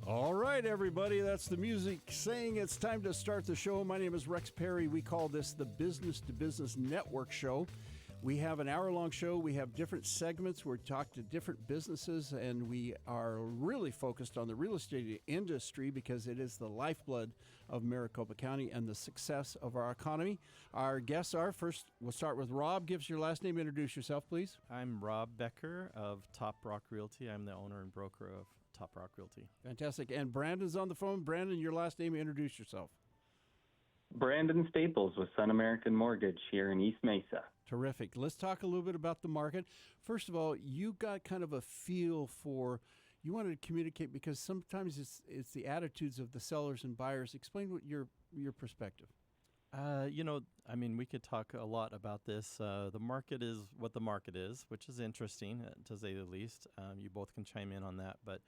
All right, everybody, that's the music saying it's time to start the show. My name is Rex Perry. We call this the Business to Business Network Show. We have an hour-long show. We have different segments. We talk to different businesses, and we are really focused on the real estate industry because it is the lifeblood of Maricopa County and the success of our economy. Our guests are, first, we'll start with Rob. Give us your last name. Introduce yourself, please. I'm Rob Becker of Top Rock Realty. I'm the owner and broker of Top Rock Realty. Fantastic. And Brandon's on the phone. Brandon, your last name. Introduce yourself. Brandon Staples with Sun American Mortgage here in East Mesa. Terrific. Let's talk a little bit about the market. First of all, you got kind of a feel for, you wanted to communicate because sometimes it's the attitudes of the sellers and buyers. Explain what your perspective. We could talk a lot about this. The market is what the market is, which is interesting, to say the least. You both can chime in on that, but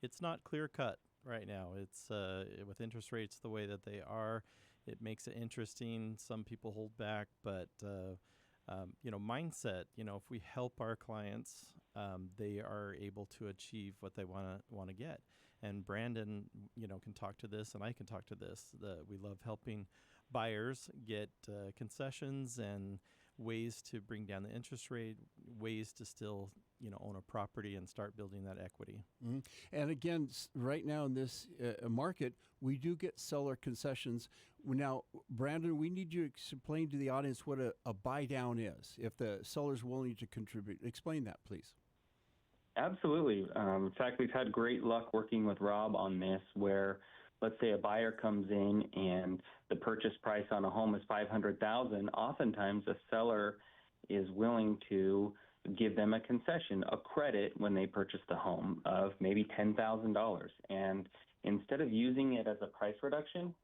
it's not clear-cut right now. It's with interest rates the way that they are, it makes it interesting. Some people hold back, but mindset. If we help our clients, they are able to achieve what they want to get. And Brandon, can talk to this, and I can talk to this. We love helping buyers get concessions and ways to bring down the interest rate, ways to still, own a property and start building that equity. Mm-hmm. And again, right now in this market, we do get seller concessions. Now, Brandon, we need you to explain to the audience what a buy down is, if the seller's willing to contribute. Explain that, please. Absolutely. In fact, we've had great luck working with Rob on this, where let's say a buyer comes in and the purchase price on a home is $500,000. Oftentimes, a seller is willing to give them a concession, a credit when they purchase the home of maybe $10,000. And instead of using it as a price reduction,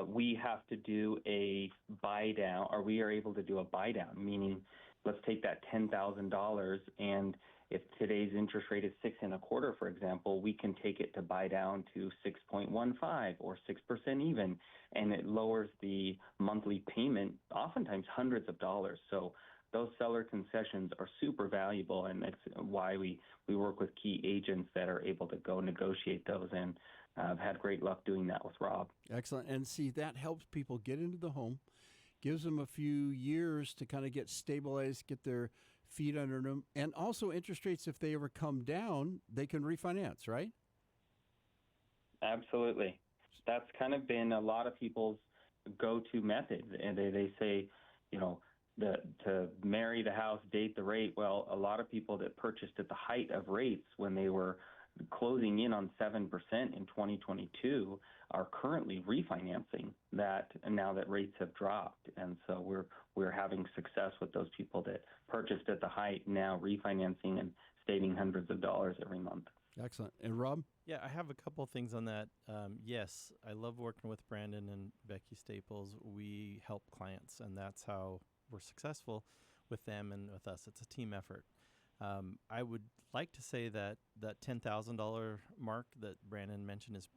we have to do a buy down, or we are able to do a buy down, meaning let's take that $10,000, and if today's interest rate is 6.25%, for example, we can take it to buy down to 6.15 or 6% even, and it lowers the monthly payment, oftentimes hundreds of dollars. So those seller concessions are super valuable, and that's why we work with key agents that are able to go negotiate those, and I've had great luck doing that with Rob. Excellent. And see, that helps people get into the home, gives them a few years to kind of get stabilized, get their feet under them, and also interest rates, if they ever come down, they can refinance, right? Absolutely. That's kind of been a lot of people's go-to method. And they say, to marry the house, date the rate. Well, a lot of people that purchased at the height of rates when they were closing in on 7% in 2022 are currently refinancing that now that rates have dropped. And so we're having success with those people that purchased at the height, now refinancing and saving hundreds of dollars every month. Excellent. And Rob? Yeah, I have a couple of things on that. Yes, I love working with Brandon and Becky Staples. We help clients, and that's how we're successful with them and with us. It's a team effort. I would like to say that $10,000 mark that Brandon mentioned is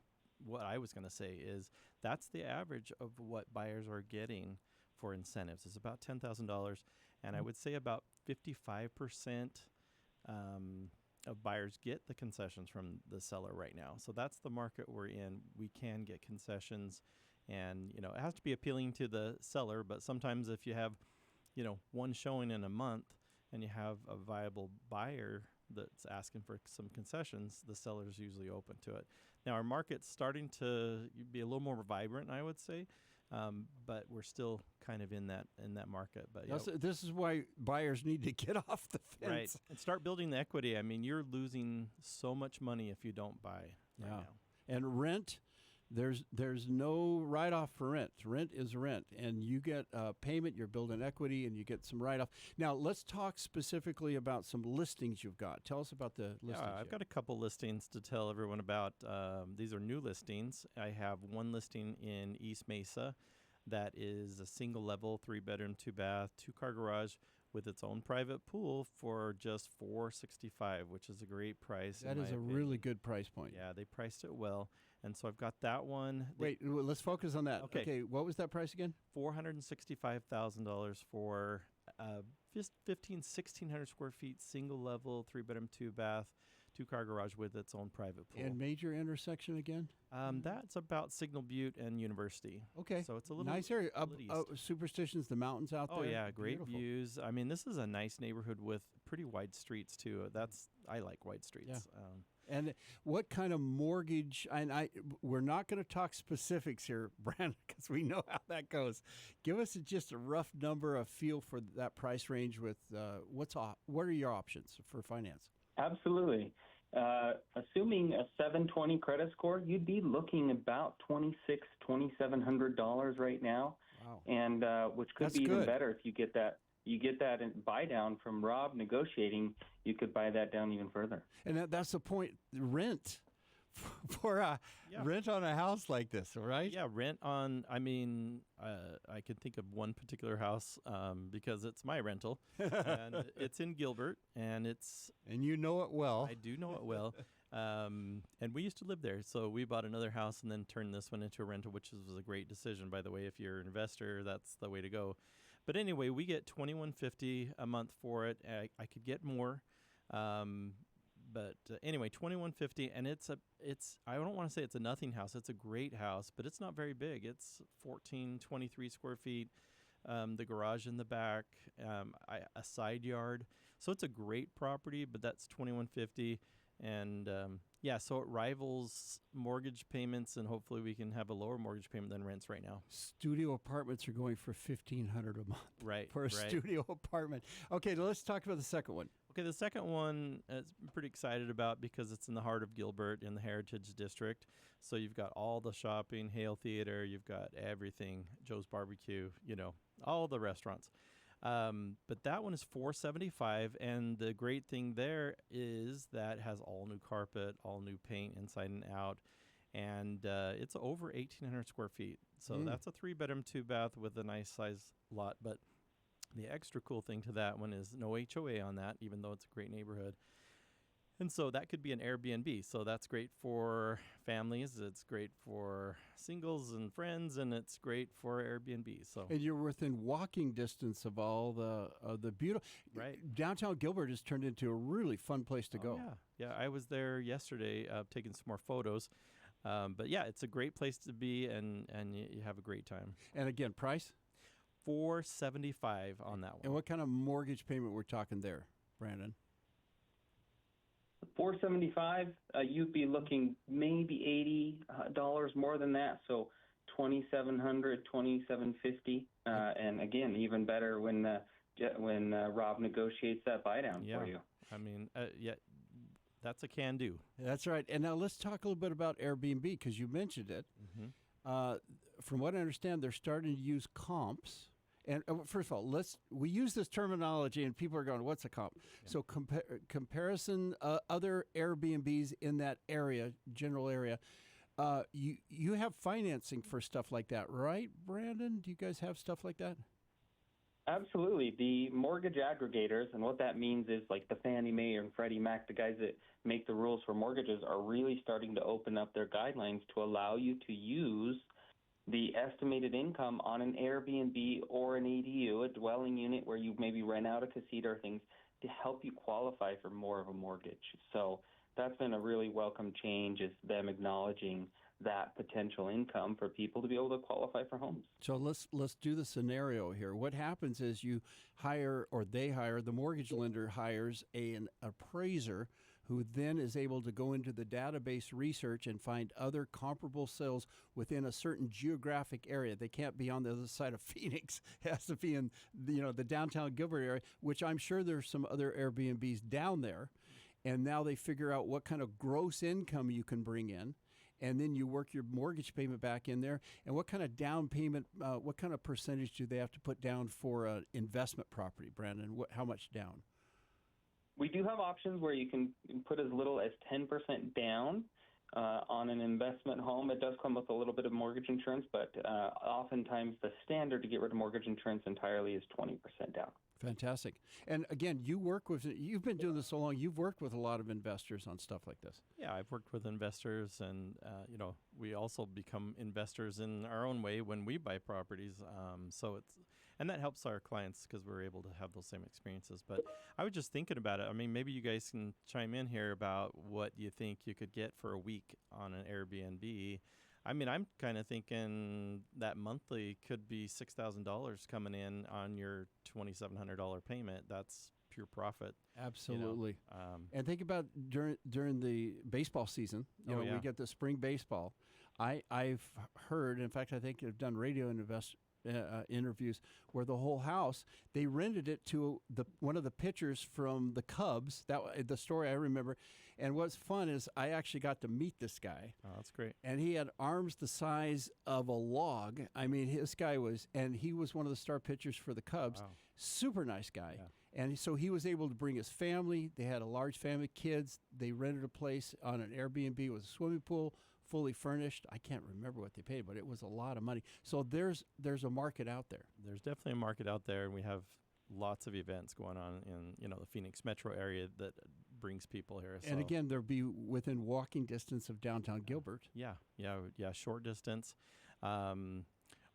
what I was going to say is that's the average of what buyers are getting for incentives. It's about $10,000. And I would say about 55% of buyers get the concessions from the seller right now. So that's the market we're in. We can get concessions, and, it has to be appealing to the seller. But sometimes if you have, one showing in a month, and you have a viable buyer that's asking for some concessions, the seller's usually open to it. Now, our market's starting to be a little more vibrant, I would say, but we're still kind of in that market. But this is why buyers need to get off the fence. Right, and start building the equity. I mean, you're losing so much money if you don't buy right now. And rent, there's no write-off for rent. Rent is rent, and you get a payment, you're building equity, and you get some write-off. Now, let's talk specifically about some listings you've got. Tell us about the listings. Yeah, I've got a couple listings to tell everyone about. These are new listings. I have one listing in East Mesa that is a single-level, 3-bedroom, 2-bath, 2-car garage with its own private pool for just $465, which is a great price. That is a really good price point. Yeah, they priced it well. And so I've got that one. Wait, let's focus on that. Okay, what was that price again? $465,000 for just 1,600 square feet, single level, 3-bedroom, 2-bath, 2-car garage with its own private pool. And major intersection again? That's about Signal Butte and University. Okay. So it's a little nice area. little east. Superstitions, the mountains out there. Oh yeah, great Beautiful. views. I mean, this is a nice neighborhood with pretty wide streets too. I like wide streets. Yeah. And what kind of mortgage? And we're not going to talk specifics here, Brandon, because we know how that goes. Give us just a rough number, a feel for that price range. With what are your options for finance? Absolutely. Assuming a 720 credit score, you'd be looking about $2,700 right now. Wow. And which could That's be even good. better if you get that. You get that buy down from Rob negotiating. You could buy that down even further. And that's the point. Rent for a rent on a house like this, right? Yeah, rent on. I mean, I could think of one particular house because it's my rental, and it's in Gilbert, and you know it well. I do know it well. And we used to live there, so we bought another house and then turned this one into a rental, which was a great decision, by the way. If you're an investor, that's the way to go. But anyway, we get $2,150 a month for it. I could get more, but anyway, $2,150, and it's I don't want to say it's a nothing house. It's a great house, but it's not very big. It's 1,423 square feet. The garage in the back, a side yard. So it's a great property, but that's $2,150. And so it rivals mortgage payments, and hopefully we can have a lower mortgage payment than rents right now. Studio apartments are going for $1,500 a month. Right. For a studio apartment. Okay, let's talk about the second one. Okay, the second one I'm pretty excited about because it's in the heart of Gilbert in the Heritage District. So you've got all the shopping, Hale Theater, you've got everything, Joe's Barbecue, all the restaurants. But that one is $475, and the great thing there is that it has all new carpet, all new paint inside and out, and it's over 1,800 square feet. So that's a 3-bedroom, 2-bath with a nice size lot. But the extra cool thing to that one is no HOA on that, even though it's a great neighborhood. And so that could be an Airbnb. So that's great for families. It's great for singles and friends, and it's great for Airbnb. So and you're within walking distance of all the beautiful. Right. Downtown Gilbert has turned into a really fun place to go. Yeah. I was there yesterday, taking some more photos. But yeah, it's a great place to be, and you have a great time. And again, price $475 on that one. And what kind of mortgage payment we're talking there, Brandon? $475, you'd be looking maybe $80 more than that, so $2,700, $2,750, and again, even better when Rob negotiates that buy down for you. I mean, that's a can do. That's right. And now let's talk a little bit about Airbnb because you mentioned it. Mm-hmm. From what I understand, they're starting to use comps. And first of all, we use this terminology, and people are going, "What's a comp?" Yeah. So comparison, other Airbnbs in that area, general area. You have financing for stuff like that, right, Brandon? Do you guys have stuff like that? Absolutely. The mortgage aggregators, and what that means is like the Fannie Mae and Freddie Mac, the guys that make the rules for mortgages, are really starting to open up their guidelines to allow you to use the estimated income on an Airbnb or an ADU, a dwelling unit where you maybe rent out a casita or things, to help you qualify for more of a mortgage. So that's been a really welcome change, is them acknowledging that potential income for people to be able to qualify for homes. So let's do the scenario here. What happens is the mortgage lender hires an appraiser who then is able to go into the database research and find other comparable sales within a certain geographic area. They can't be on the other side of Phoenix. It has to be in the downtown Gilbert area, which I'm sure there's some other Airbnbs down there. And now they figure out what kind of gross income you can bring in. And then you work your mortgage payment back in there. And what kind of down payment, what kind of percentage do they have to put down for an investment property, Brandon? How much down? We do have options where you can put as little as 10% down on an investment home. It does come with a little bit of mortgage insurance, but oftentimes the standard to get rid of mortgage insurance entirely is 20% down. Fantastic. And again, you've been doing this so long, you've worked with a lot of investors on stuff like this. Yeah, I've worked with investors, and we also become investors in our own way when we buy properties. So And that helps our clients because we're able to have those same experiences. But I was just thinking about it. I mean, maybe you guys can chime in here about what you think you could get for a week on an Airbnb. I mean, I'm kind of thinking that monthly could be $6,000 coming in on your $2,700 payment. That's pure profit. Absolutely. You know? And think about during the baseball season, you know, we get the spring baseball. I've heard, in fact, I think I've done radio interviews where the whole house, they rented it to one of the pitchers from the Cubs. The story I remember. And what's fun is I actually got to meet this guy. Oh, that's great. And he had arms the size of a log. I mean, he was one of the star pitchers for the Cubs. Wow. Super nice guy. Yeah. And so he was able to bring his family. They had a large family, kids. They rented a place on an Airbnb. It was a swimming pool, fully furnished. I can't remember what they paid, but it was a lot of money. So there's a market out there. There's definitely a market out there, and we have lots of events going on in the Phoenix metro area that brings people here. And again, they'll be within walking distance of downtown Gilbert. Yeah, short distance.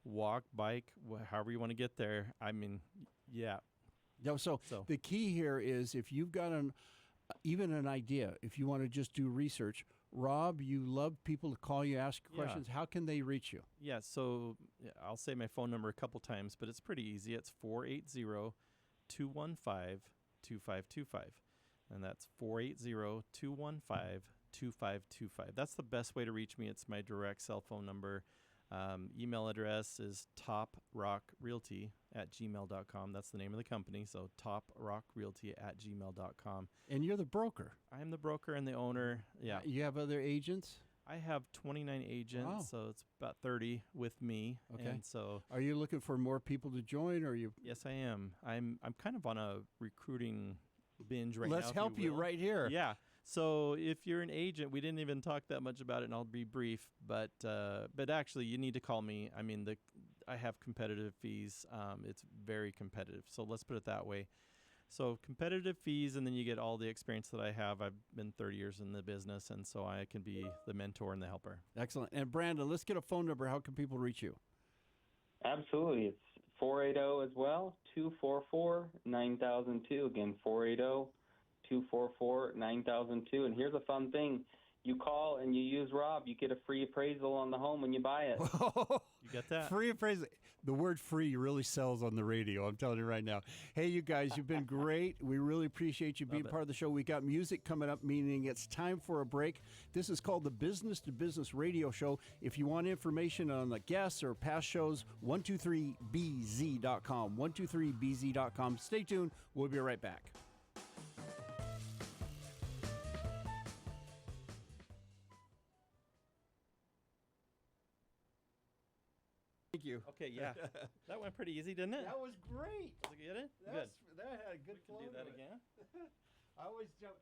Walk, bike, however you want to get there. I mean, yeah. So the key here is if you've got even an idea, if you want to just do research, Rob, you love people to call you, ask you questions. How can they reach you? Yeah, so I'll say my phone number a couple times, but it's pretty easy. It's 480-215-2525. And that's 480-215-2525. That's the best way to reach me. It's my direct cell phone number. Email address is toprockrealty@gmail.com. That's the name of the company. So toprockrealty@gmail.com. And you're the broker. I'm the broker and the owner. Yeah. You have other agents? I have 29 agents, Wow. so it's about 30 with me. Okay. And so Are you looking for more people to join, or you? yes, I am. I'm kind of on a recruiting binge right now. Let's if help you will. right here. Yeah. So if you're an agent, we didn't even talk that much about it, and I'll be brief. But actually, you need to call me. I mean, I have competitive fees. It's very competitive. So let's put it that way. So competitive fees, and then you get all the experience that I have. I've been 30 years in the business, and so I can be the mentor and the helper. Excellent. And Brandon, let's get a phone number. How can people reach you? Absolutely. It's 480 as well, 244-9002. Again, 480-244-9002. And here's a fun thing. You call and you use Rob, you get a free appraisal on the home when you buy it. You got that? Free appraisal. The word free really sells on the radio, I'm telling you right now. Hey, you guys, you've been great. We really appreciate you being part of the show. We got music coming up, meaning it's time for a break. This is called the Business to Business Radio Show. If you want information on the guests or past shows, 123bz.com, 123bz.com. Stay tuned. We'll be right back. Thank you. Okay, yeah. That went pretty easy, didn't it? That was great. Did you get it? That Good. had a good We flow. can do that to it. again. I always jump.